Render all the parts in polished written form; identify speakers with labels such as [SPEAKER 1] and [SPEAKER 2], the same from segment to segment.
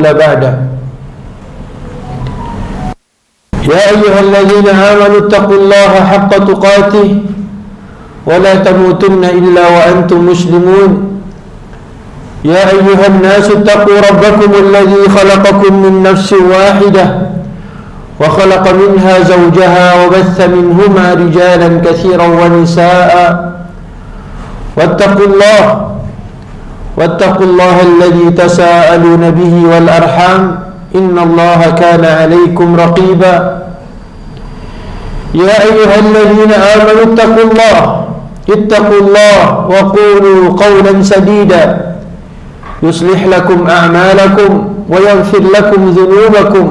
[SPEAKER 1] بعده. يا أيها الذين آمنوا اتقوا الله حق تقاته ولا تموتن إلا وأنتم مسلمون. يا أيها الناس اتقوا ربكم الذي خلقكم من نفس واحدة وخلق منها زوجها وبث منهما رجالا كثيرا ونساء واتقوا الله الذي تساءلون به والأرحام إن الله كان عليكم رقيبا. يا أيها الذين آمنوا اتقوا الله وقولوا قولا سديدا يصلح لكم أعمالكم ويغفر لكم ذنوبكم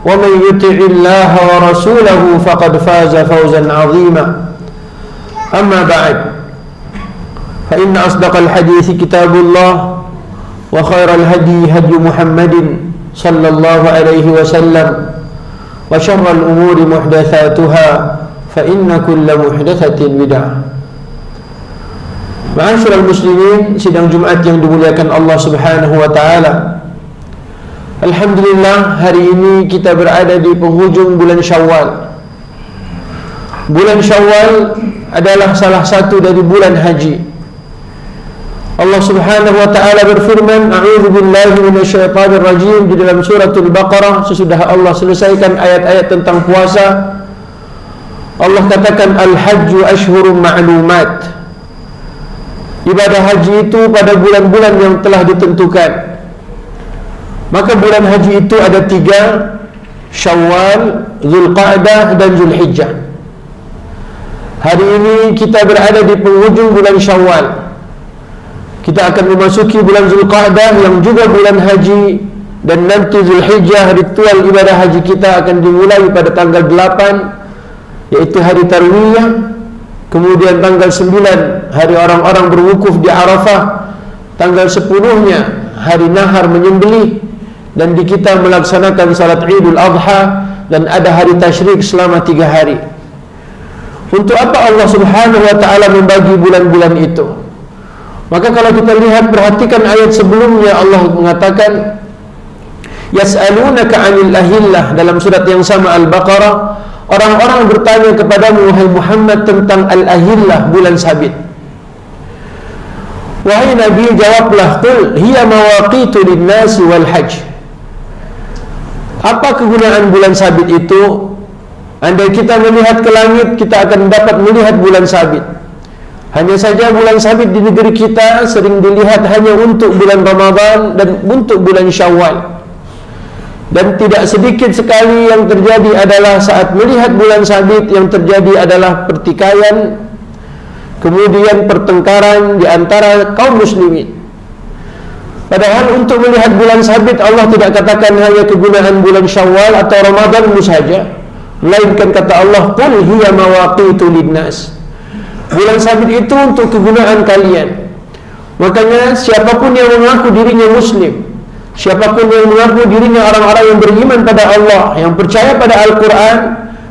[SPEAKER 1] ومن يطع الله ورسوله فقد فاز فوزا عظيما. أما بعد، فإن أصدق الحديث كتاب الله وخير الهدي هدي محمد صلى الله عليه وسلم وشر الأمور محدثاتها فإن كل محدثة بدعة. Ma'asyiral muslimin, sidang Jumat yang dimuliakan Allah Subhanahu wa taala. Alhamdulillah, hari ini kita berada di penghujung bulan Syawal. Bulan Syawal adalah salah satu dari bulan haji. Allah Subhanahu wa taala berfirman, "A'udzu billahi minasyaitonir rajim" di dalam suratul Baqarah. Sesudah Allah selesaikan ayat-ayat tentang puasa, Allah katakan al-hajju ashhurun ma'lumat. Ibadah haji itu pada bulan-bulan yang telah ditentukan. Maka bulan haji itu ada 3, Syawal, Zulqa'dah dan Zulhijjah. Hari ini kita berada di penghujung bulan Syawal. Kita akan memasuki bulan Zulqa'dah yang juga bulan haji, dan nanti Zulhijjah, ritual ibadah haji kita akan dimulai pada tanggal 8, yaitu hari Tarwiyah. Kemudian tanggal 9 hari orang-orang berwukuf di Arafah. Tanggal 10-nya hari nahar menyembelih, dan di kita melaksanakan salat Idul Adha, dan ada hari tasyrik selama 3 hari. Untuk apa Allah Subhanahu wa taala membagi bulan-bulan itu? Maka kalau kita lihat, perhatikan ayat sebelumnya, Allah mengatakan yas'alunaka 'anil ahillah dalam surat yang sama Al-Baqarah. Orang-orang bertanya kepadamu wahai Muhammad tentang al-ahillah, bulan sabit. Wahai Nabi, jawablah, qul hiya mawaqitu lin-nasi wal hajj. Apa kegunaan bulan sabit itu? Andai kita melihat ke langit, kita akan dapat melihat bulan sabit. Hanya saja bulan sabit di negeri kita sering dilihat hanya untuk bulan Ramadan dan untuk bulan Syawal. Dan tidak sedikit sekali yang terjadi adalah saat melihat bulan sabit, yang terjadi adalah pertikaian, kemudian pertengkaran di antara kaum muslimin. Padahal untuk melihat bulan sabit, Allah tidak katakan hanya kegunaan bulan Syawal atau Ramadan saja, melainkan kata Allah, qul hiya mawaqitu linnas. Bulan sabit itu untuk kegunaan kalian. Makanya siapapun yang mengaku dirinya muslim, siapapun yang mengaku dirinya orang-orang yang beriman pada Allah, yang percaya pada Al-Quran,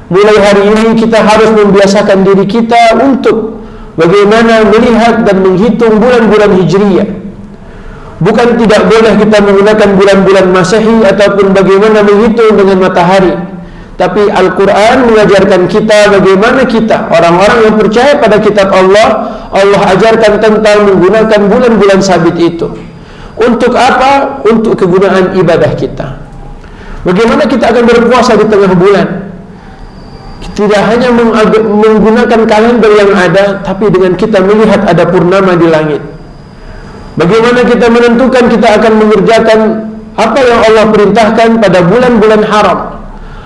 [SPEAKER 1] mulai hari ini kita harus membiasakan diri kita untuk bagaimana melihat dan menghitung bulan-bulan Hijriyah. Bukan tidak boleh kita menggunakan bulan-bulan Masehi ataupun bagaimana menghitung dengan matahari, tapi Al-Quran mengajarkan kita bagaimana kita, orang-orang yang percaya pada kitab Allah, Allah ajarkan tentang menggunakan bulan-bulan sabit itu. Untuk apa? Untuk kegunaan ibadah kita. Bagaimana kita akan berpuasa di tengah bulan? Tidak hanya menggunakan kalender yang ada, tapi dengan kita melihat ada purnama di langit. Bagaimana kita menentukan kita akan mengerjakan apa yang Allah perintahkan pada bulan-bulan haram,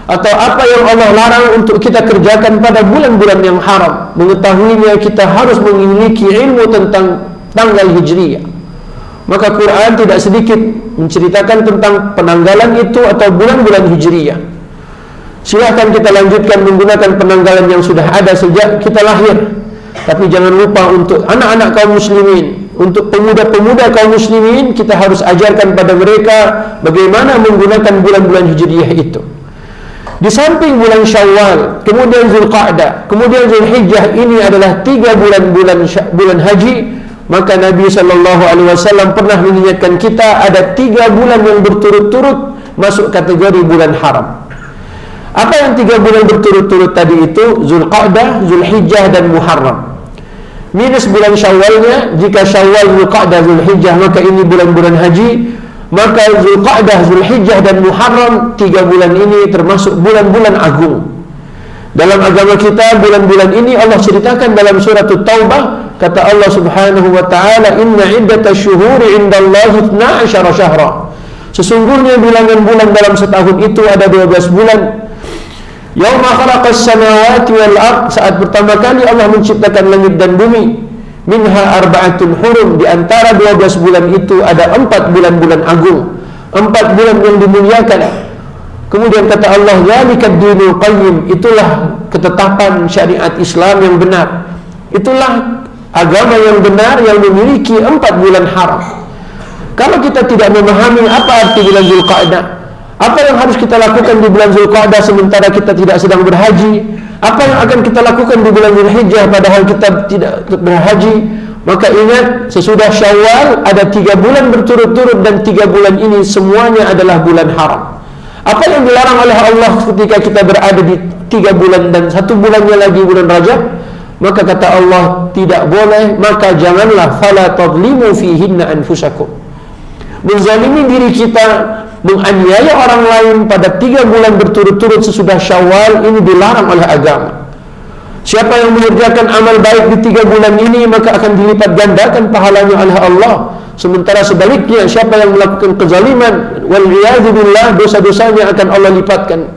[SPEAKER 1] atau apa yang Allah larang untuk kita kerjakan pada bulan-bulan yang haram. Mengetahuinya kita harus memiliki ilmu tentang tanggal Hijriyah. Maka Quran tidak sedikit menceritakan tentang penanggalan itu atau bulan-bulan Hijriyah. Silahkan kita lanjutkan menggunakan penanggalan yang sudah ada sejak kita lahir. Tapi jangan lupa untuk anak-anak kaum muslimin, untuk pemuda-pemuda kaum muslimin, kita harus ajarkan pada mereka bagaimana menggunakan bulan-bulan Hijriyah itu. Di samping bulan Syawal, kemudian Zulqa'dah, kemudian Zulhijjah, ini adalah 3 bulan haji. Maka Nabi SAW pernah mengingatkan kita ada 3 bulan yang berturut-turut masuk kategori bulan haram. Apa yang 3 bulan berturut-turut tadi itu? Zulqa'dah, Zulhijjah dan Muharram. Minus bulan Syawalnya. Jika Syawal, Zulqa'dah, Zulhijjah, maka ini bulan-bulan haji. Maka Zulqa'dah, Zulhijjah dan Muharram, 3 bulan ini termasuk bulan-bulan agung. Dalam agama kita, bulan-bulan ini Allah ceritakan dalam surah At-Taubah. Kata Allah Subhanahu wa ta'ala, inna iddatash syuhuri indallahi 12 syahra. Sesungguhnya bilangan bulan dalam setahun itu ada 12 bulan. Yauma khalaqas samawati wal ard, saat pertama kali Allah menciptakan langit dan bumi. Minha arba'atun hurum, di antara 12 bulan itu ada 4 bulan-bulan agung, 4 bulan yang dimuliakan. Kemudian kata Allah, zalikad dinul qayyim, itulah ketetapan syariat Islam yang benar. Itulah agama yang benar yang memiliki 4 bulan haram. Kalau kita tidak memahami apa arti bulan Zulqa'dah, apa yang harus kita lakukan di bulan Zulqa'dah sementara kita tidak sedang berhaji, apa yang akan kita lakukan di bulan Zulhijjah padahal kita tidak berhaji, maka ingat, sesudah Syawal ada 3 bulan berturut-turut dan 3 bulan ini semuanya adalah bulan haram. Apa yang dilarang oleh Allah ketika kita berada di 3 bulan dan 1 bulannya lagi bulan Rajab? Maka kata Allah, tidak boleh, maka janganlah, fala tadlimu fihinna anfusakum. Menzalimi diri kita, menganiaya orang lain pada 3 bulan berturut-turut sesudah Syawal, ini dilarang oleh agama. Siapa yang mengerjakan amal baik di 3 bulan ini, maka akan dilipat gandakan pahalanya oleh Allah. Sementara sebaliknya, siapa yang melakukan kezaliman, wal'iyadzubillah, dosa-dosanya akan Allah lipatkan.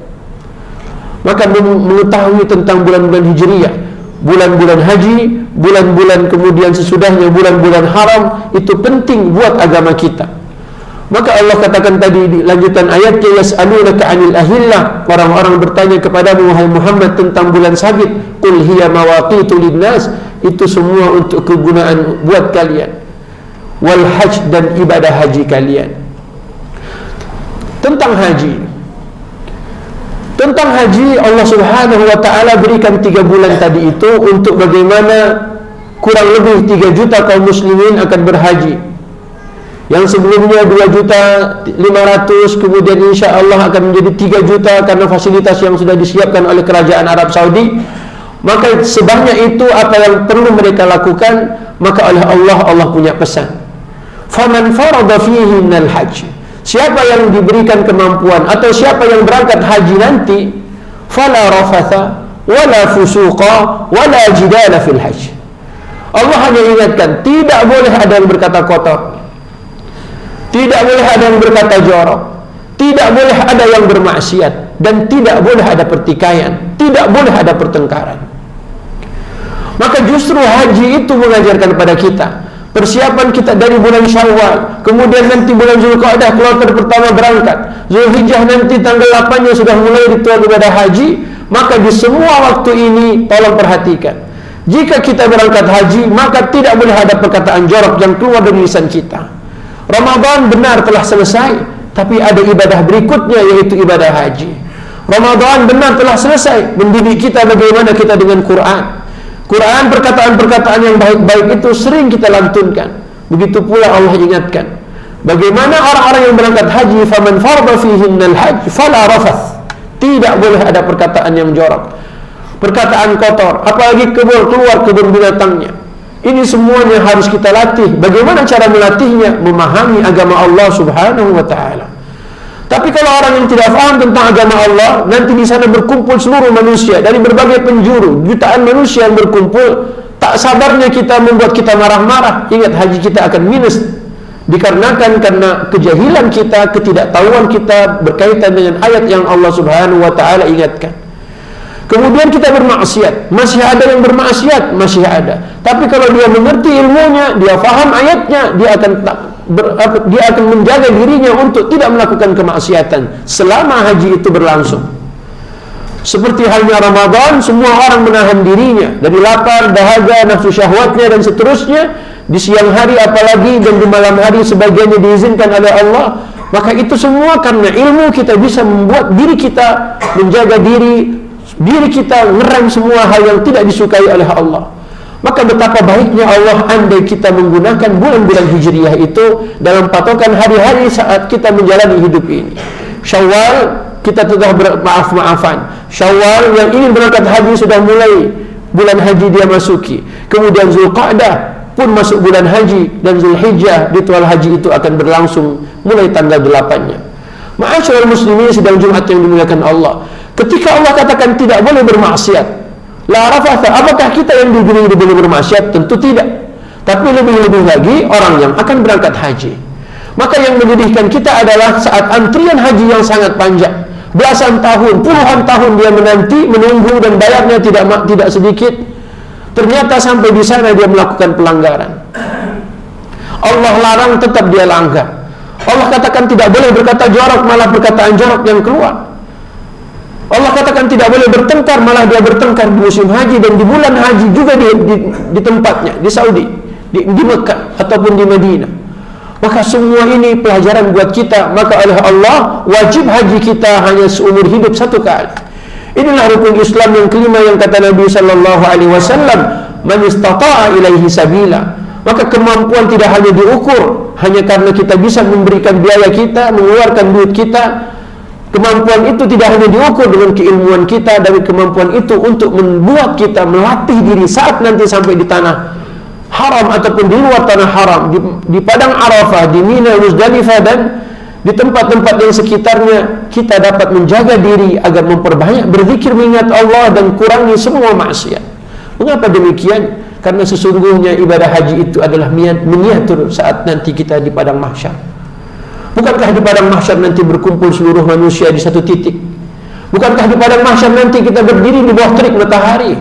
[SPEAKER 1] Maka mengetahui tentang bulan-bulan Hijriyah, bulan-bulan haji, bulan-bulan kemudian sesudahnya bulan-bulan haram, itu penting buat agama kita. Maka Allah katakan tadi di lanjutan ayatnya, yas'alunaka 'anil ahillah, orang-orang bertanya kepadamu wahai Muhammad tentang bulan sabit. Qul hiya mawaqitu linnas, itu semua untuk kegunaan buat kalian. Wal hajj, dan ibadah haji kalian. Tentang haji, Allah Subhanahu wa ta'ala berikan 3 bulan tadi itu untuk bagaimana kurang lebih 3 juta kaum muslimin akan berhaji. Yang sebelumnya 2.500.000, kemudian insya Allah akan menjadi 3 juta karena fasilitas yang sudah disiapkan oleh kerajaan Arab Saudi. Maka sebanyak itu apa yang perlu mereka lakukan. Maka oleh Allah punya pesan, faman farada fihi minal hajj, siapa yang diberikan kemampuan atau siapa yang berangkat haji nanti, fala rafatha wala fusuqa wala jidala fil hajj. Allah hanya ingatkan, tidak boleh ada yang berkata kotor, tidak boleh ada yang berkata jorok, tidak boleh ada yang bermaksiat, dan tidak boleh ada pertikaian, tidak boleh ada pertengkaran. Maka justru haji itu mengajarkan kepada kita persiapan kita dari bulan Syawal, kemudian nanti bulan Zulqa'dah kloter pertama berangkat, Zulhijjah nanti tanggal 8-nya sudah mulai ritual ibadah haji. Maka di semua waktu ini tolong perhatikan, jika kita berangkat haji, maka tidak boleh ada perkataan jorok yang keluar dari lisan kita. Ramadan benar telah selesai, tapi ada ibadah berikutnya, yaitu ibadah haji. Ramadan benar telah selesai, mendidik kita bagaimana kita dengan Quran. Perkataan-perkataan yang baik-baik itu sering kita lantunkan. Begitu pula Allah ingatkan, bagaimana orang-orang yang berangkat haji, faman farada fihinnal hajj fala rafath, tidak boleh ada perkataan yang jorok, perkataan kotor, apalagi keluar kebun binatangnya. Ini semuanya harus kita latih. Bagaimana cara melatihnya? Memahami agama Allah Subhanahu wa ta'ala. Tapi kalau orang yang tidak paham tentang agama Allah, nanti di sana berkumpul seluruh manusia dari berbagai penjuru, jutaan manusia yang berkumpul, tak sabarnya kita membuat kita marah-marah. Ingat, haji kita akan minus dikarenakan karena kejahilan kita, ketidaktahuan kita berkaitan dengan ayat yang Allah Subhanahu wa ta'ala ingatkan. Kemudian kita bermaksiat, masih ada yang bermaksiat, masih ada. Tapi kalau dia mengerti ilmunya, dia faham ayatnya, dia akan menjaga dirinya untuk tidak melakukan kemaksiatan selama haji itu berlangsung. Seperti halnya Ramadan, semua orang menahan dirinya dari lapar, dahaga, nafsu syahwatnya dan seterusnya. Di siang hari apalagi, dan di malam hari sebagiannya diizinkan oleh Allah. Maka itu semua karena ilmu kita bisa membuat diri kita menjaga diri kita ngerem semua hal yang tidak disukai oleh Allah. Maka betapa baiknya Allah andai kita menggunakan bulan-bulan Hijriah itu dalam patokan hari-hari saat kita menjalani hidup ini. Syawal kita telah bermaaf-maafan. Syawal yang ingin berangkat haji sudah mulai bulan haji dia masuki. Kemudian Zulqa'dah pun masuk bulan haji, dan Zulhijjah ritual haji itu akan berlangsung mulai tanggal 8-nya. Ma'asyiral muslimin sedang Jumat yang dimuliakan Allah. Ketika Allah katakan tidak boleh bermaksiat, la rafatha, apakah kita yang diberi boleh bermaksiat? Tentu tidak. Tapi lebih-lebih lagi orang yang akan berangkat haji. Maka yang menyedihkan kita adalah saat antrian haji yang sangat panjang, belasan tahun, puluhan tahun dia menunggu dan bayarnya tidak sedikit. Ternyata sampai di sana dia melakukan pelanggaran. Allah larang, tetap dia langgar. Allah katakan tidak boleh berkata jorok, malah perkataan jorok yang keluar. Allah katakan tidak boleh bertengkar, malah dia bertengkar di musim haji dan di bulan haji juga di tempatnya, di Saudi, di Mekah ataupun di Madinah. Maka semua ini pelajaran buat kita. Maka oleh Allah wajib haji kita hanya seumur hidup satu kali. Inilah rukun Islam yang kelima yang kata Nabi sallallahu alaihi wasallam, man istata'a ilaihi sabila. Maka kemampuan tidak hanya diukur hanya karena kita bisa memberikan biaya kita, mengeluarkan duit kita. Kemampuan itu tidak hanya diukur dengan keilmuan kita, tapi kemampuan itu untuk membuat kita melatih diri saat nanti sampai di tanah haram ataupun di luar tanah haram, di padang Arafah, di Mina, Muzdalifah, dan di tempat-tempat yang sekitarnya, kita dapat menjaga diri agar memperbanyak berzikir mengingat Allah dan kurangi semua maksiat. Mengapa demikian? Karena sesungguhnya ibadah haji itu adalah miniatur saat nanti kita di padang mahsyar. Bukankah di padang mahsyar nanti berkumpul seluruh manusia di satu titik? Bukankah di padang mahsyar nanti kita berdiri di bawah terik matahari?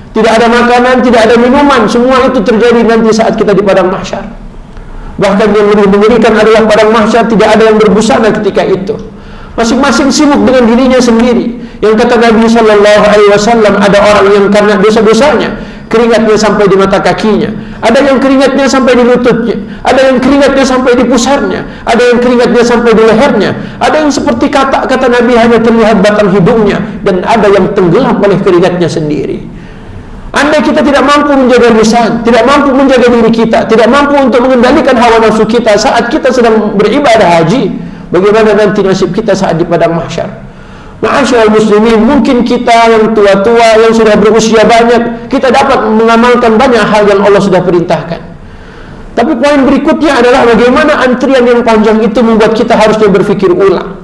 [SPEAKER 1] Tidak ada makanan, tidak ada minuman. Semua itu terjadi nanti saat kita di padang mahsyar. Bahkan yang lebih mengerikan adalah padang mahsyar tidak ada yang berbusana ketika itu. Masing-masing sibuk dengan dirinya sendiri. Yang kata Nabi sallallahu alaihi wasallam, ada orang yang karena dosa-dosanya keringatnya sampai di mata kakinya, ada yang keringatnya sampai di lututnya, ada yang keringatnya sampai di pusarnya, ada yang keringatnya sampai di lehernya, ada yang seperti kata Nabi hanya terlihat batang hidungnya, dan ada yang tenggelam oleh keringatnya sendiri. Andai kita tidak mampu menjaga lisan, tidak mampu menjaga diri kita, tidak mampu untuk mengendalikan hawa nafsu kita saat kita sedang beribadah haji, bagaimana nanti nasib kita saat di padang mahsyar? Ma'asyiral muslimin, mungkin kita yang tua-tua, yang sudah berusia banyak, kita dapat mengamalkan banyak hal yang Allah sudah perintahkan. Tapi poin berikutnya adalah bagaimana antrian yang panjang itu membuat kita harusnya berpikir ulang.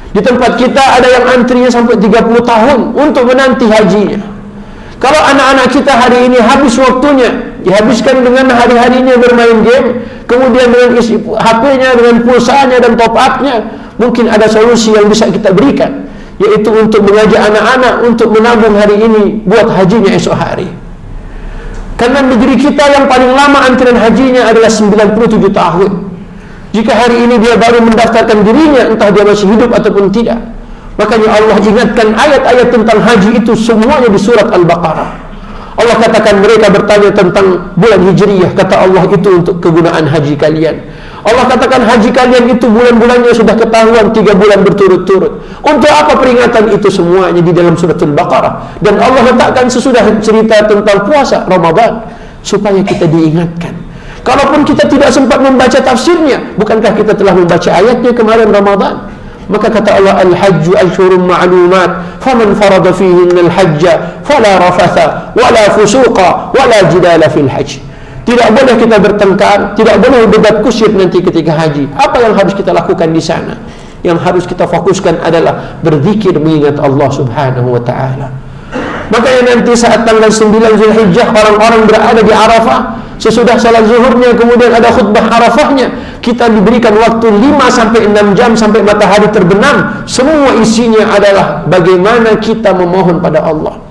[SPEAKER 1] Di tempat kita ada yang antrinya sampai 30 tahun untuk menanti hajinya. Kalau anak-anak kita hari ini habis waktunya, dihabiskan dengan hari-harinya bermain game, kemudian dengan isi HP-nya, dengan pulsanya dan top up-nya, mungkin ada solusi yang bisa kita berikan, yaitu untuk mengajak anak-anak untuk menabung hari ini buat hajinya esok hari. Karena negeri kita yang paling lama antrian hajinya adalah 97 tahun. Jika hari ini dia baru mendaftarkan dirinya, entah dia masih hidup ataupun tidak. Makanya Allah ingatkan ayat-ayat tentang haji itu semuanya di surat Al-Baqarah. Allah katakan mereka bertanya tentang bulan Hijriyah, kata Allah itu untuk kegunaan haji kalian. Allah katakan haji kalian itu bulan-bulannya sudah ketahuan 3 bulan berturut-turut. Untuk apa peringatan itu semuanya di dalam surat Al-Baqarah? Dan Allah letakkan sesudah cerita tentang puasa Ramadan supaya kita diingatkan. Kalaupun kita tidak sempat membaca tafsirnya, bukankah kita telah membaca ayatnya kemarin Ramadan? Maka kata Allah, al-hajju ashhurun ma'lumat, faman farada fihinna al-hajja fala rafatha wala fusuqa wala jidala fil hajj. Tidak boleh kita bertengkar, tidak boleh berdebat kusir nanti ketika haji. Apa yang harus kita lakukan di sana? Yang harus kita fokuskan adalah berzikir mengingat Allah Subhanahu wa taala. Makanya nanti saat tanggal 9 Zulhijjah orang-orang berada di Arafah, sesudah salat zuhurnya kemudian ada khutbah Arafahnya, kita diberikan waktu 5-6 jam sampai matahari terbenam. Semua isinya adalah bagaimana kita memohon pada Allah.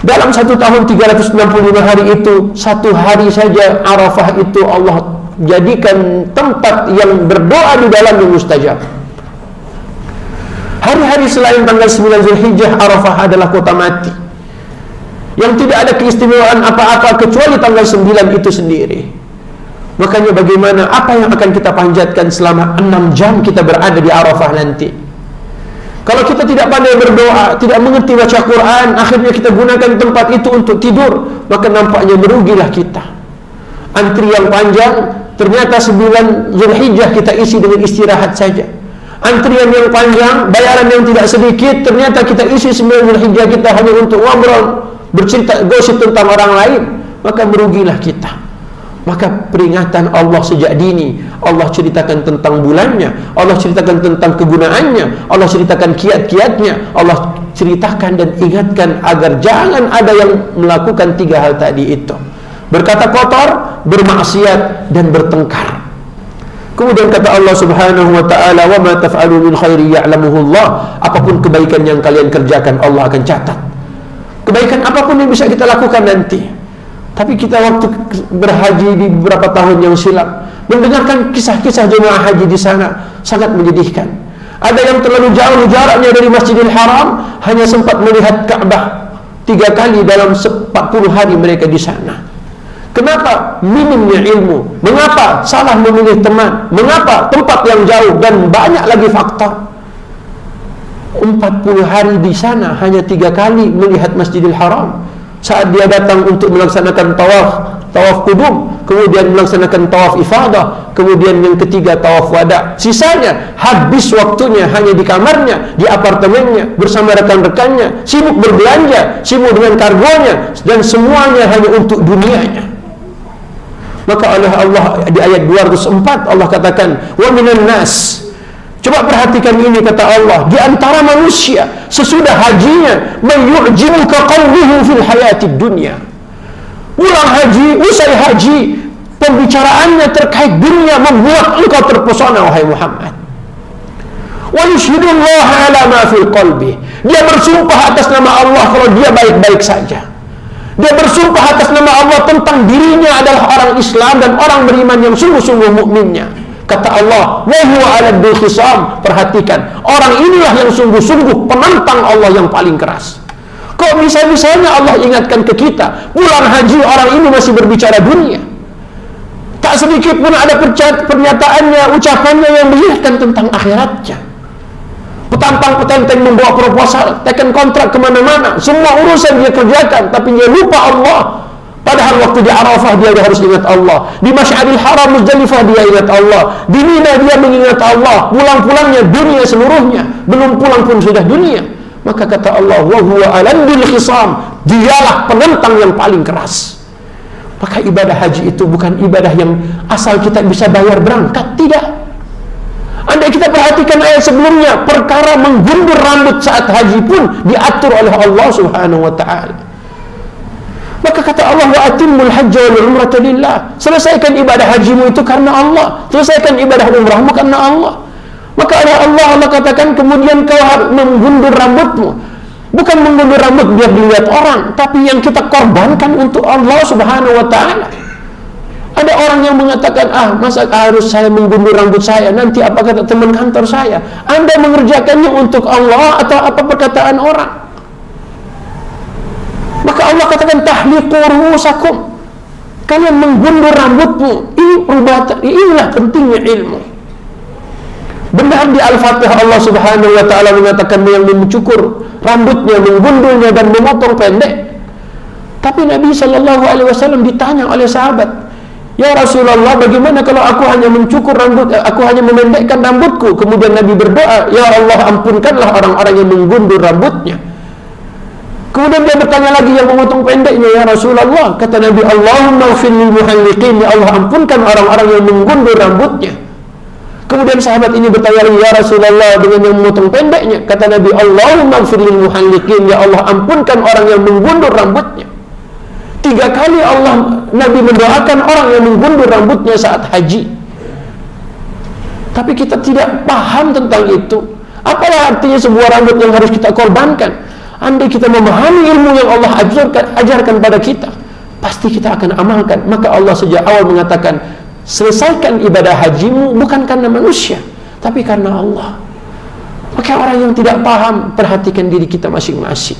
[SPEAKER 1] Dalam 1 tahun 365 hari itu, 1 hari saja Arafah itu Allah jadikan tempat yang berdoa di dalam yang mustajab. Hari-hari selain tanggal 9 Zulhijjah, Arafah adalah kota mati yang tidak ada keistimewaan apa-apa kecuali tanggal 9 itu sendiri. Makanya bagaimana, apa yang akan kita panjatkan selama 6 jam kita berada di Arafah nanti? Kalau kita tidak pandai berdoa, tidak mengerti baca Quran, akhirnya kita gunakan tempat itu untuk tidur, maka nampaknya merugilah kita. Antri yang panjang, ternyata 9 Zulhijjah kita isi dengan istirahat saja. Antrian yang panjang, bayaran yang tidak sedikit, ternyata kita isi 9 Zulhijjah kita hanya untuk ngobrol, bercerita, gosip tentang orang lain, maka merugilah kita. Maka peringatan Allah sejak dini, Allah ceritakan tentang bulannya, Allah ceritakan tentang kegunaannya, Allah ceritakan kiat-kiatnya, Allah ceritakan dan ingatkan agar jangan ada yang melakukan 3 hal tadi itu: berkata kotor, bermaksiat, dan bertengkar. Kemudian kata Allah Subhanahu wa taala, "Wa ma taf'alu min khairi ya'lamuhu Allah." Apapun kebaikan yang kalian kerjakan, Allah akan catat. Kebaikan apapun yang bisa kita lakukan nanti. Tapi kita waktu berhaji di beberapa tahun yang silam, mendengarkan kisah-kisah jemaah haji di sana sangat menyedihkan. Ada yang terlalu jauh jaraknya dari Masjidil Haram, hanya sempat melihat Ka'bah 3 kali dalam 40 hari mereka di sana. Kenapa? Minimnya ilmu. Mengapa? Salah memilih teman. Mengapa? Tempat yang jauh, dan banyak lagi faktor. 40 hari di sana, hanya 3 kali melihat Masjidil Haram. Saat dia datang untuk melaksanakan tawaf kudum, kemudian melaksanakan tawaf ifadah, kemudian yang ketiga tawaf wada. Sisanya habis waktunya hanya di kamarnya, di apartemennya, bersama rekan-rekannya, sibuk berbelanja, sibuk dengan kargonya, dan semuanya hanya untuk dunianya. Maka oleh Allah di ayat 204 Allah katakan, "Wa minan nas." Coba perhatikan ini, kata Allah, di antara manusia sesudah hajinya, "Mayyu'jibuka qawluhu fil hayatid dunya." Pulang haji, usai haji, pembicaraannya terkait dunia membuat engkau terpesona, wahai Muhammad. "Wa yushhidullaha ala ma fil qalbi." Dia bersumpah atas nama Allah kalau dia baik-baik saja. Dia bersumpah atas nama Allah tentang dirinya adalah orang Islam dan orang beriman yang sungguh-sungguh mukminnya. Kata Allah, "Wa huwa aladul khisam." Perhatikan, orang inilah yang sungguh-sungguh penentang Allah yang paling keras. Kok bisa-bisanya Allah ingatkan ke kita, pulang haji orang ini masih berbicara dunia? Tak sedikit pun ada pernyataannya, ucapannya yang mengingatkan tentang akhiratnya. Petantang-petenteng membawa proposal, tekan kontrak kemana-mana, semua urusan dia kerjakan, tapi dia lupa Allah. Padahal waktu di Arafah dia harus ingat Allah, di Masy'aril Haram Muzdalifah dia ingat Allah, di Mina dia mengingat Allah, pulang-pulangnya dunia seluruhnya, belum pulang pun sudah dunia. Maka kata Allah, "Wa huwa aladul khisam." Dialah penentang yang paling keras. Maka ibadah haji itu bukan ibadah yang asal kita bisa bayar berangkat, tidak. Andai kita perhatikan ayat sebelumnya, perkara menggundur rambut saat haji pun diatur oleh Allah Subhanahu wa taala. Maka kata Allah, "Wa atimmul hajja wal umrata lillah." Selesaikan ibadah hajimu itu karena Allah, selesaikan ibadah umrahmu karena Allah. Maka oleh Allah katakan, kemudian kau harus menggundur rambutmu. Bukan menggundur rambut biar dilihat orang, tapi yang kita korbankan untuk Allah Subhanahu wa taala. Ada orang yang mengatakan, masa harus saya menggundur rambut saya, nanti apa kata teman kantor saya? Anda mengerjakannya untuk Allah atau apa perkataan orang? Maka Allah katakan, "Tahliqu ru'usakum." Kalian menggundur rambutmu. Ini perbuatan, inilah pentingnya ilmu. Benar di Al-Fatihah Allah Subhanahu wa taala mengatakan yang mencukur rambutnya, menggundulnya dan memotong pendek. Tapi Nabi sallallahu alaihi wasallam ditanya oleh sahabat, "Ya Rasulullah, bagaimana kalau aku hanya mencukur rambut, aku hanya memendekkan rambutku?" Kemudian Nabi berdoa, "Ya Allah, ampunkanlah orang-orang yang menggundur rambutnya." Kemudian dia bertanya lagi yang memotong pendeknya, "Ya Rasulullah," kata Nabi, "Allahumma ighfir lil muhalliqin." Ya Allah, ampunkan orang-orang yang menggundur rambutnya. Kemudian sahabat ini bertanya lagi, "Ya Rasulullah, dengan yang memotong pendeknya?" Kata Nabi, "Allahumma ighfir lil muhalliqin." Ya Allah, ampunkan orang yang menggundur rambutnya. 3 kali Nabi mendoakan orang yang menggundur rambutnya saat haji. Tapi kita tidak paham tentang itu. Apalah artinya sebuah rambut yang harus kita korbankan? Andai kita memahami ilmu yang Allah ajarkan pada kita, pasti kita akan amalkan. Maka Allah sejak awal mengatakan, selesaikan ibadah hajimu bukan karena manusia, tapi karena Allah. Maka orang yang tidak paham, perhatikan diri kita masing-masing.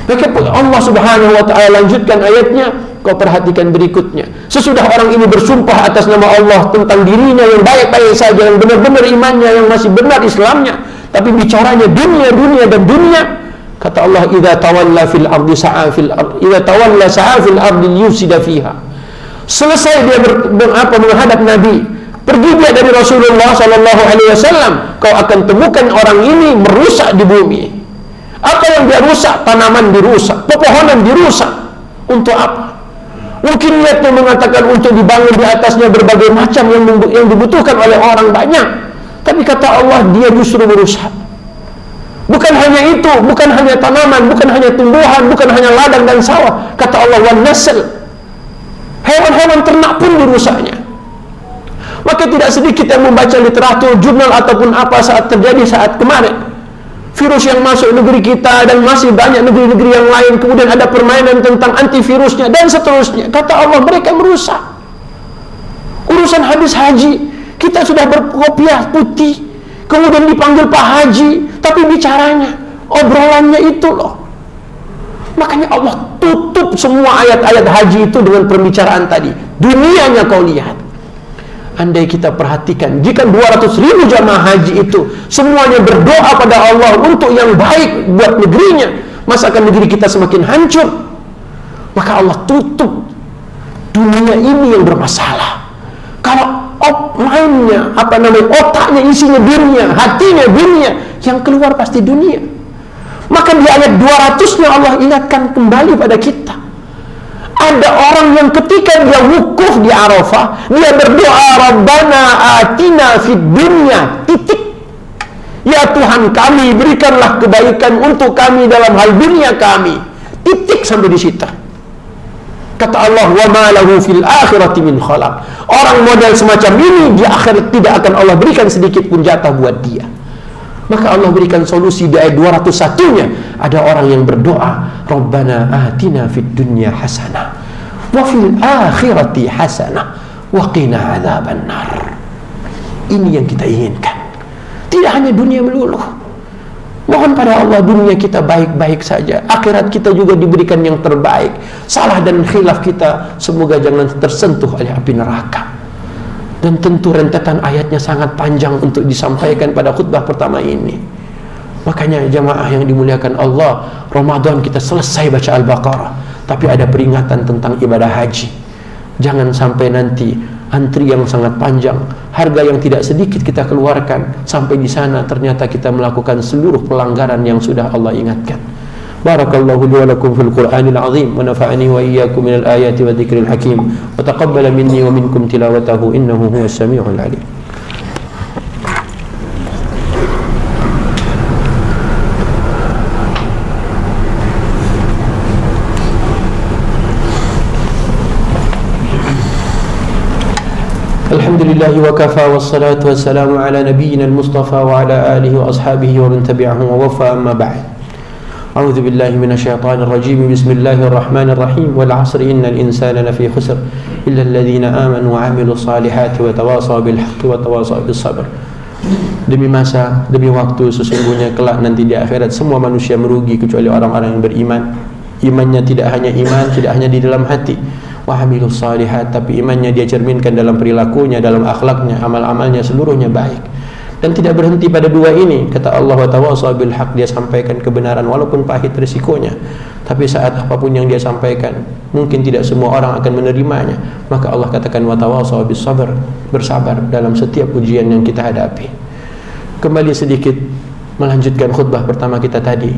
[SPEAKER 1] Maka Allah Subhanahu wa ta'ala lanjutkan ayatnya, kau perhatikan berikutnya. Sesudah orang ini bersumpah atas nama Allah tentang dirinya yang baik-baik saja, yang benar-benar imannya, yang masih benar Islamnya, tapi bicaranya dunia, dunia dan dunia. Kata Allah, idza tawalla fil ardi sa'a fil ardi, idza tawalla sa'a fil ardi yufsida fiha. Selesai dia menghadap Nabi, pergi dia dari Rasulullah sallallahu alaihi wasallam, kau akan temukan orang ini merusak di bumi. Apa yang dia rusak? Tanaman dirusak, pepohonan dirusak. Untuk apa? Mungkin niatnya mengatakan untuk dibangun di atasnya berbagai macam yang dibutuhkan oleh orang banyak. Tapi kata Allah, dia justru merusak. Bukan hanya itu, bukan hanya tanaman, bukan hanya tumbuhan, bukan hanya ladang dan sawah. Kata Allah, wan nasl, hewan-hewan ternak pun dirusaknya. Maka tidak sedikit yang membaca literatur, jurnal ataupun apa saat terjadi saat kemarin virus yang masuk negeri kita dan masih banyak negeri-negeri yang lain, kemudian ada permainan tentang antivirusnya dan seterusnya. Kata Allah, mereka merusak. Urusan habis haji, kita sudah berkopiah putih, kemudian dipanggil Pak Haji, tapi bicaranya, obrolannya itu loh. Makanya Allah tutup semua ayat-ayat haji itu dengan pembicaraan tadi. Dunianya kau lihat. Andai kita perhatikan, jika 200.000 jamaah haji itu semuanya berdoa pada Allah untuk yang baik buat negerinya, masakan negeri kita semakin hancur. Maka Allah tutup dunia ini yang bermasalah. Kalau mainnya, otaknya isinya dunia, hatinya dunia, yang keluar pasti dunia. Maka di ayat 200-nya Allah ingatkan kembali pada kita. Ada orang yang ketika dia wukuf di Arafah, dia berdoa, Rabbana atina fid dunya, titik. Ya Tuhan kami, berikanlah kebaikan untuk kami dalam hal dunia kami, titik, sampai di situ. Kata Allah, wa ma lahu fil akhirati min khalaq. Orang model semacam ini di akhirat tidak akan Allah berikan sedikit pun jatah buat dia. Maka Allah berikan solusi di ayat 201-nya. Ada orang yang berdoa, Rabbana atina fid dunya hasanah wa fil akhirati hasanah wa qina adzabannar. Ini yang kita inginkan. Tidak hanya dunia melulu. Mohon pada Allah dunia kita baik-baik saja, akhirat kita juga diberikan yang terbaik. Salah dan khilaf kita semoga jangan tersentuh oleh api neraka. Dan tentu rentetan ayatnya sangat panjang untuk disampaikan pada khutbah pertama ini. Makanya jamaah yang dimuliakan Allah, Ramadan kita selesai baca Al-Baqarah, tapi ada peringatan tentang ibadah haji. Jangan sampai nanti antri yang sangat panjang, harga yang tidak sedikit kita keluarkan, sampai di sana ternyata kita melakukan seluruh pelanggaran yang sudah Allah ingatkan. Barakallahu li wa lakum fil Qur'anil azim wa nafa'ani wa iyyakum minal ayati wa dzikril hakim wa taqabbala minni wa minkum tilawatahu innahu huwas samiul alim. Alhamdulillah wa kafa wassalatu wassalamu ala nabiyyina al-mustafa wa ala alihi wa ashabihi wa man tabi'ahum wa wafa, amma ba'd. A'udzu billahi minasyaitonir rajim. Bismillahirrahmanirrahim. Wal 'asri innal insana lafi khusr illa alladhina amanu wa 'amilus salihati wa tawasaw bil haqqi wa tawasaw bis sabr. Demi masa, demi waktu, sesungguhnya kelak nanti di akhirat semua manusia merugi kecuali orang-orang yang beriman. Imannya tidak hanya iman, tidak hanya di dalam hati, wa 'amilus salihat, tapi imannya dia cerminkan dalam perilakunya, dalam akhlaknya, amal-amalnya seluruhnya baik. Dan tidak berhenti pada dua ini. Kata Allah, wa tawasaw bil haq, dia sampaikan kebenaran walaupun pahit risikonya. Tapi saat apapun yang dia sampaikan, mungkin tidak semua orang akan menerimanya. Maka Allah katakan, wa tawasaw bis sabr, bersabar dalam setiap ujian yang kita hadapi. Kembali sedikit melanjutkan khutbah pertama kita tadi.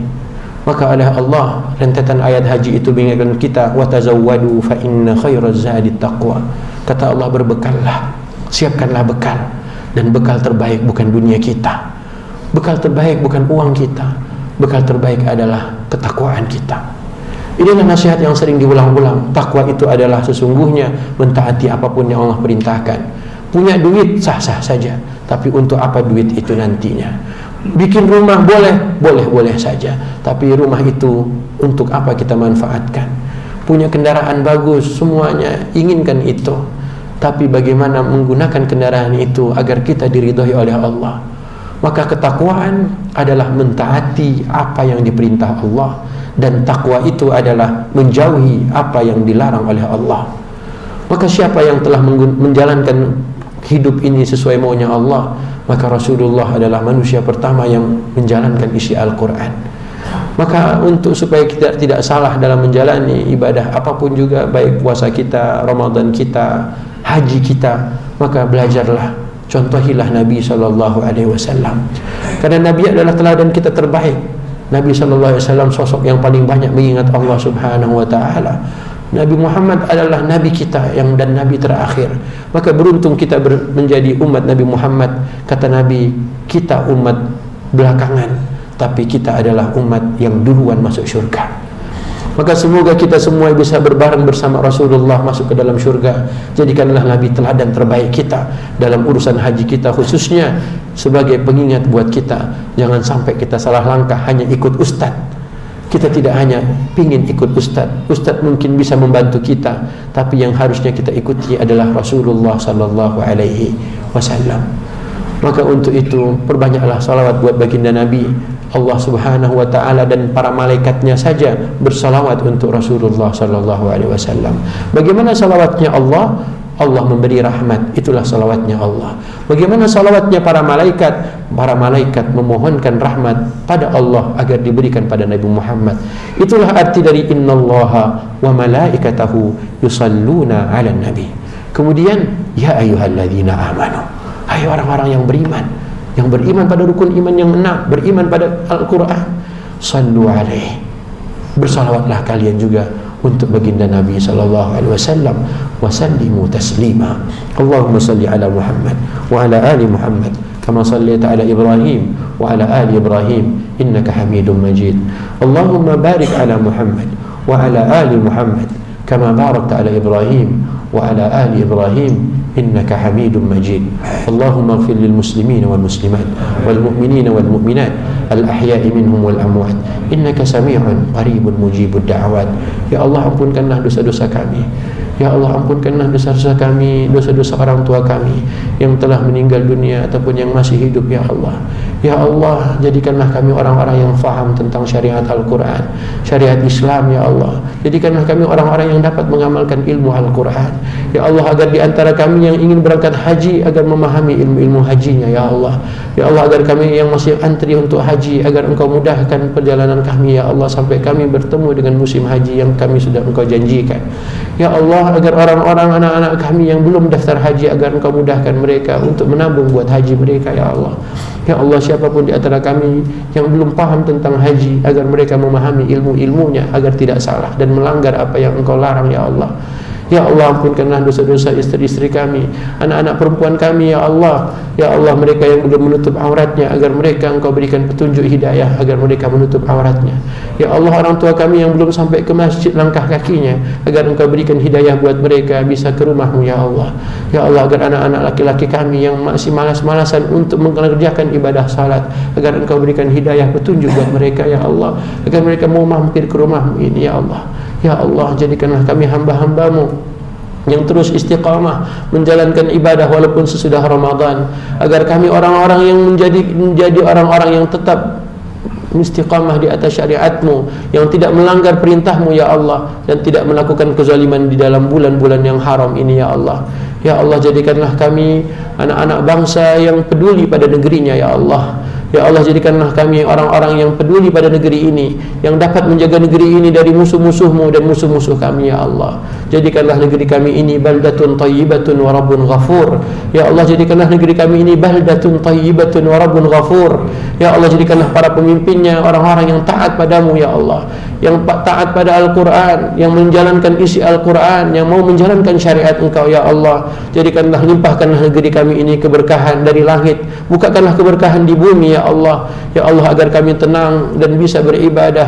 [SPEAKER 1] Maka oleh Allah, rentetan ayat haji itu mengingatkan kita, wa tazawwadu fa inna khairaz zadi taqwa. Kata Allah, berbekallah, siapkanlah bekal. Dan bekal terbaik bukan dunia kita, bekal terbaik bukan uang kita, bekal terbaik adalah ketakwaan kita. Inilah nasihat yang sering diulang-ulang. Takwa itu adalah sesungguhnya mentaati apapun yang Allah perintahkan. Punya duit sah-sah saja, tapi untuk apa duit itu nantinya? Bikin rumah boleh saja, tapi rumah itu untuk apa kita manfaatkan? Punya kendaraan bagus, semuanya inginkan itu, tapi bagaimana menggunakan kendaraan itu agar kita diridhai oleh Allah? Maka ketakwaan adalah mentaati apa yang diperintah Allah, dan takwa itu adalah menjauhi apa yang dilarang oleh Allah. Maka siapa yang telah menjalankan hidup ini sesuai maunya Allah, Maka Rasulullah adalah manusia pertama yang menjalankan isi Al-Quran. Maka untuk supaya kita tidak salah dalam menjalani ibadah apapun juga, baik puasa kita, Ramadan kita, haji kita, maka belajarlah, contohilah Nabi SAW. Karena Nabi adalah teladan kita terbaik. Nabi SAW sosok yang paling banyak mengingat Allah Subhanahu wa ta'ala. Nabi Muhammad adalah Nabi kita dan Nabi terakhir. Maka beruntung kita menjadi umat Nabi Muhammad. Kata Nabi, kita umat belakangan, tapi kita adalah umat yang duluan masuk syurga. Maka semoga kita semua bisa berbareng bersama Rasulullah masuk ke dalam syurga. Jadikanlah Nabi teladan terbaik kita dalam urusan haji kita, khususnya sebagai pengingat buat kita. Jangan sampai kita salah langkah hanya ikut ustaz. Kita tidak hanya ingin ikut ustaz. Ustaz mungkin bisa membantu kita, tapi yang harusnya kita ikuti adalah Rasulullah sallallahu alaihi wasallam. Maka untuk itu perbanyaklah salawat buat baginda Nabi. Allah Subhanahu wa ta'ala dan para malaikatnya saja bersalawat untuk Rasulullah sallallahu alaihi wasallam. Bagaimana salawatnya Allah? Allah memberi rahmat, itulah salawatnya Allah. Bagaimana salawatnya para malaikat? Para malaikat memohonkan rahmat pada Allah agar diberikan pada Nabi Muhammad. Itulah arti dari innallaha wa malaikatahu yusalluna 'alan nabi. Kemudian ya ayyuhalladzina amanu, hai orang-orang yang beriman pada rukun iman yang 6, beriman pada Al-Quran, sallu alaihi, bersalawatlah kalian juga untuk baginda Nabi sallallahu alaihi wasallam, wa sallimu taslima. Allahumma salli ala Muhammad wa ala ali Muhammad kama sallaita ala Ibrahim wa ala ali Ibrahim innaka Hamidum Majid. Allahumma barik ala Muhammad wa ala ali Muhammad kama barakta ala Ibrahim wa ala ali Ibrahim innaka Hamidum Majid. Allahumma ighfir lil muslimina wal muslimat wal mu'minina wal mu'minat al ahya'i minhum wal amwat innaka sami'un qaribun mujibud da'awat. Ya Allah, ampunkanlah dosa-dosa kami. Ya Allah, ampunkanlah dosa-dosa kami, dosa-dosa orang tua kami yang telah meninggal dunia ataupun yang masih hidup. Ya Allah, ya Allah, jadikanlah kami orang-orang yang faham tentang syariat Al-Quran, syariat Islam. Ya Allah, jadikanlah kami orang-orang yang dapat mengamalkan ilmu Al-Quran. Ya Allah, agar di antara kami yang ingin berangkat haji agar memahami ilmu-ilmu hajinya. Ya Allah, ya Allah, agar kami yang masih antri untuk haji agar Engkau mudahkan perjalanan kami. Ya Allah, sampai kami bertemu dengan musim haji yang kami sudah Engkau janjikan. Ya Allah, agar orang-orang anak-anak kami yang belum daftar haji agar Engkau mudahkan mereka untuk menabung buat haji mereka. Ya Allah, ya Allah, siapapun di antara kami yang belum paham tentang haji agar mereka memahami ilmu-ilmunya agar tidak salah dan melanggar apa yang Engkau larang. Ya Allah, ya Allah, ampunkanlah dosa-dosa istri-istri kami, anak-anak perempuan kami. Ya Allah, ya Allah, mereka yang belum menutup auratnya agar mereka Engkau berikan petunjuk hidayah agar mereka menutup auratnya. Ya Allah, orang tua kami yang belum sampai ke masjid langkah kakinya agar Engkau berikan hidayah buat mereka bisa ke rumah-Mu. Ya Allah, ya Allah, agar anak-anak laki-laki kami yang masih malas-malasan untuk mengerjakan ibadah salat agar Engkau berikan hidayah petunjuk buat mereka. Ya Allah, agar mereka mau mampir ke rumah-Mu ini. Ya Allah, ya Allah, jadikanlah kami hamba-hamba-Mu yang terus istiqamah menjalankan ibadah walaupun sesudah Ramadan, agar kami orang-orang yang menjadi orang-orang yang tetap istiqamah di atas syariat-Mu, yang tidak melanggar perintah-Mu. Ya Allah, dan tidak melakukan kezaliman di dalam bulan-bulan yang haram ini. Ya Allah, ya Allah, jadikanlah kami anak-anak bangsa yang peduli pada negerinya. Ya Allah, ya Allah, jadikanlah kami orang-orang yang peduli pada negeri ini, yang dapat menjaga negeri ini dari musuh-musuh-Mu dan musuh-musuh kami. Ya Allah, jadikanlah negeri kami ini baldatun tayyibatun wa rabbun ghafur. Ya Allah, jadikanlah negeri kami ini baldatun tayyibatun wa rabbun ghafur. Ya Allah, jadikanlah para pemimpinnya orang-orang yang taat padamu. Ya Allah, yang taat pada Al-Quran, yang menjalankan isi Al-Quran, yang mau menjalankan syariat Engkau. Ya Allah, jadikanlah, limpahkanlah negeri kami ini keberkahan dari langit, bukakanlah keberkahan di bumi. Ya Allah, ya Allah, agar kami tenang dan bisa beribadah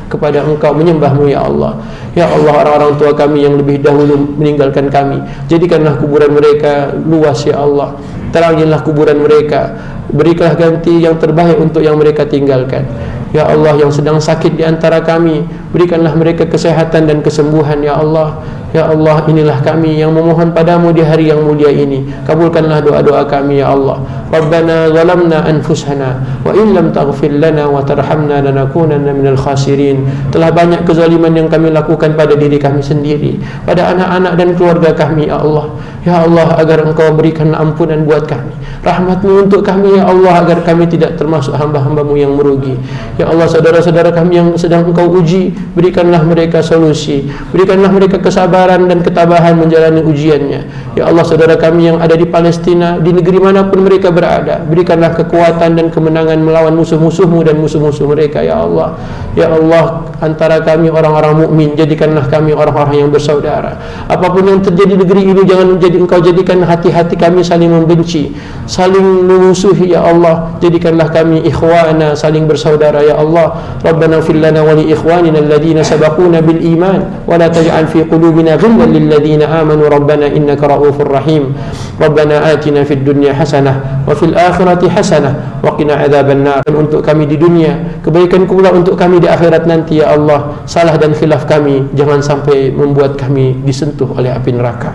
[SPEAKER 1] kepada Engkau, menyembah-Mu. Ya Allah, ya Allah, orang-orang tua kami yang lebih dahulu meninggalkan kami, jadikanlah kuburan mereka luas. Ya Allah, terangilah kuburan mereka, berikanlah ganti yang terbaik untuk yang mereka tinggalkan. Ya Allah, yang sedang sakit di antara kami, berikanlah mereka kesehatan dan kesembuhan. Ya Allah, ya Allah, inilah kami yang memohon padamu di hari yang mulia ini. Kabulkanlah doa-doa kami. Ya Allah, Rabbana zalamna anfusana wa in lam taghfir lana wa tarhamna lanakunanna minal khasirin. Telah banyak kezaliman yang kami lakukan pada diri kami sendiri, pada anak-anak dan keluarga kami. Ya Allah, Ya Allah, agar Engkau berikan ampunan buat kami, rahmat-Mu untuk kami ya Allah, agar kami tidak termasuk hamba-hamba-Mu yang merugi. Ya Allah, saudara-saudara kami yang sedang Engkau uji, berikanlah mereka solusi, berikanlah mereka kesabaran dan ketabahan menjalani ujiannya. Ya Allah, saudara kami yang ada di Palestina, di negeri manapun mereka berada, berikanlah kekuatan dan kemenangan melawan musuh-musuh-Mu dan musuh-musuh mereka ya Allah. Ya Allah, antara kami orang-orang mukmin, jadikanlah kami orang-orang yang bersaudara. Apapun yang terjadi di negeri ini, jangan Engkau jadikan hati-hati kami saling membenci, saling memusuhi ya Allah. Jadikanlah kami ikhwana, saling bersaudara ya Allah. Rabbana ighfir lana wa li ikhwanina alladhina sabaquna bil iman wa la taj'al fi qulubina ghillan lil ladzina amanu rabbana innaka ra'ufur rahim. Rabbana atina fid dunya hasanah wa fil akhirati hasanah wa qina adzaban nar. Untuk kami di dunia, kebaikan pula untuk kami di akhirat nanti ya Allah. Salah dan khilaf kami jangan sampai membuat kami disentuh oleh api neraka.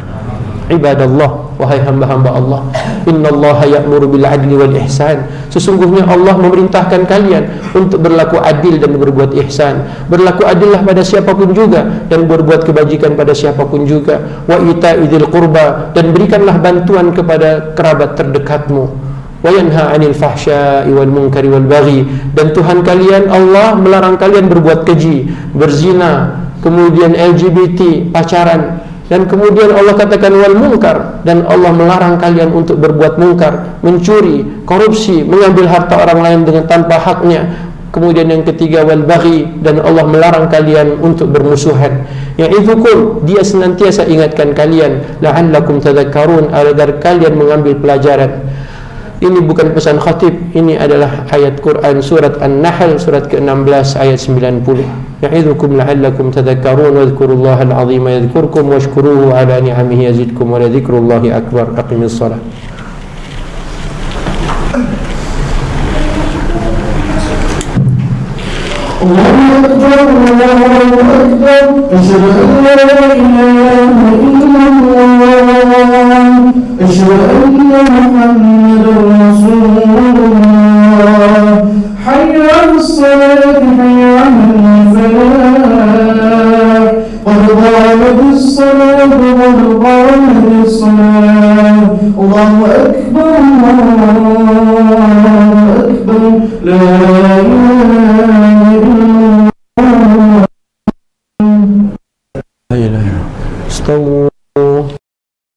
[SPEAKER 1] Ibadallah, wahai hamba-hamba Allah, innallaha ya'muru bil adli wal ihsan. Sesungguhnya Allah memerintahkan kalian untuk berlaku adil dan berbuat ihsan. Berlaku adillah pada siapapun juga, dan berbuat kebajikan pada siapapun juga. Wa ita'idzil qurba, dan berikanlah bantuan kepada kerabat terdekatmu. Wa yanha 'anil fahsya'i wal munkari wal baghi, dan Tuhan kalian Allah melarang kalian berbuat keji, berzina, kemudian LGBT, pacaran. Dan kemudian Allah katakan wal munkar, dan Allah melarang kalian untuk berbuat mungkar, mencuri, korupsi, mengambil harta orang lain dengan tanpa haknya. Kemudian yang ketiga wal baghi, dan Allah melarang kalian untuk bermusuhan. Ya'idzukum, dia senantiasa ingatkan kalian, la'allakum tadhakkarun, agar kalian mengambil pelajaran. Ini bukan pesan khatib, ini adalah ayat Quran surat An-Nahl surat ke-16 ayat 90. Ya'idzukum la'allakum tadhakkarun wadhkurullaha al-'azima yadhkurkum washkuruhu 'ala ni'amihi yazidkum wa ladhikrullahi akbar. Aqimis shalah. Allahu akbar, Allahu akbar, asyhadu an la ilaha illallah, asyhadu anna Muhammadar Rasulullah. Hayya 'alas salat, hayya 'alal falah, qad qamatis salat, qad qamatis salat. Allahu akbar, Allahu akbar, la ilaha illallah.